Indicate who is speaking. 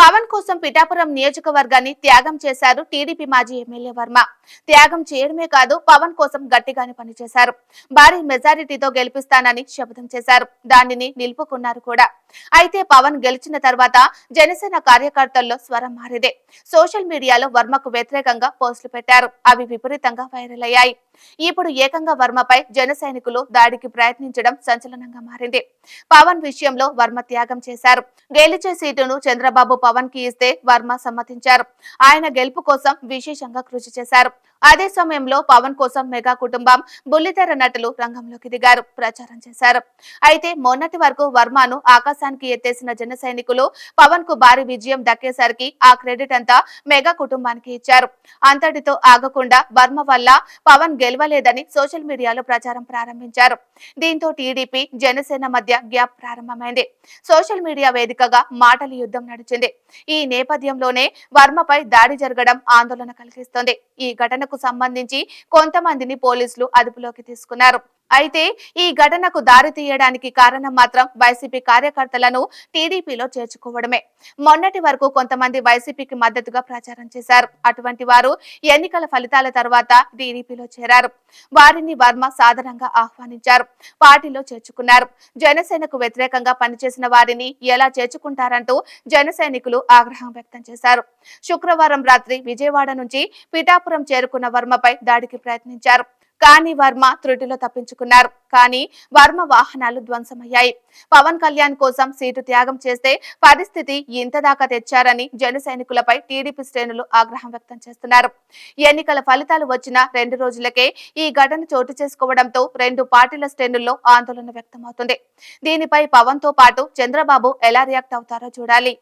Speaker 1: పవన్ కోసం పిఠాపురం నియోజకవర్గాన్ని త్యాగం చేశారు టీడీపీ మాజీ ఎమ్మెల్యే వర్మ. త్యాగం చేయడమే కాదు, పవన్ కోసం గట్టిగానే పనిచేశారు. భారీ మెజారిటీతో గెలిపిస్తానని శపథం చేశారు. దానిని నిలుపుకున్నారు కూడా. అయితే పవన్ గెలిచిన తర్వాత జనసేన కార్యకర్తల్లో స్వరం మారింది. సోషల్ మీడియాలో వర్మకు వ్యతిరేకంగా పోస్టులు పెట్టారు. అవి విపరీతంగా వైరల్ అయ్యాయి. ఇప్పుడు ఏకంగా వర్మపై జన సైనికులు దాడికి ప్రయత్నించడం సంచలనంగా మారింది. పవన్ విషయంలో వర్మ త్యాగం చేశారు. గెలిచే సీటును చంద్రబాబు పవన్ కి ఇస్తే వర్మ సమ్మతించారు. ఆయన గెలుపు కోసం విశేషంగా కృషి చేశారు. అదే సమయంలో పవన్ కోసం మెగా కుటుంబం, బుల్లితెర నటులు రంగంలోకి దిగారు, ప్రచారం చేశారు. అయితే మొన్నటి వరకు వర్మను ఆకాశానికి ఎత్తేసిన జన సైనికులు పవన్ కు భారీ విజయం దక్కేసరికి ఆ క్రెడిట్ అంతా మెగా కుటుంబానికి ఇచ్చారు. అంతటితో ఆగకుండా వర్మ వల్ల పవన్ గెలవలేదని సోషల్ మీడియాలో ప్రచారం ప్రారంభించారు. దీంతో టీడీపీ జనసేన మధ్య గ్యాప్ ప్రారంభమైంది. సోషల్ మీడియా వేదికగా మాటల యుద్ధం నడిచింది. ఈ నేపథ్యంలోనే వర్మపై దాడి జరగడం ఆందోళన కలిగిస్తోంది. ఈ ఘటనకు సంబంధించి కొంతమందిని పోలీసులు అదుపులోకి తీసుకున్నారు. అయితే ఈ ఘటనకు దారి తీయడానికి కారణం మాత్రం వైసీపీ కార్యకర్తలను టీడీపీలో చేర్చుకోవడమే. మొన్నటి వరకు కొంతమంది వైసీపీకి మద్దతుగా ప్రచారం చేశారు. అటువంటి వారు ఎన్నికల ఫలితాల తర్వాత టీడీపీలో చేరారు. వారిని వర్మ సాధారణంగా ఆహ్వానించారు, పార్టీలో చేర్చుకున్నారు. జనసేనకు వ్యతిరేకంగా పనిచేసిన వారిని ఎలా చేర్చుకుంటారంటూ జన సైనికులు ఆగ్రహం వ్యక్తం చేశారు. శుక్రవారం రాత్రి విజయవాడ నుంచి పిఠాపురం చేరుకున్న వర్మపై దాడికి ప్రయత్నించారు. కానీ వర్మ త్రుటిలో తప్పించుకున్నారు. కానీ వర్మ వాహనాలు ధ్వంసమయ్యాయి. పవన్ కళ్యాణ్ కోసం సీటు త్యాగం చేస్తే పరిస్థితి ఇంతదాకా తెచ్చారని జన సైనికులపై టీడీపీ శ్రేణులు ఆగ్రహం వ్యక్తం చేస్తున్నారు. ఎన్నికల ఫలితాలు వచ్చిన 2 రోజులకే ఈ ఘటన చోటు చేసుకోవడంతో రెండు పార్టీల శ్రేణుల్లో ఆందోళన వ్యక్తమవుతుంది. దీనిపై పవన్ తో పాటు చంద్రబాబు ఎలా రియాక్ట్ అవుతారో చూడాలి.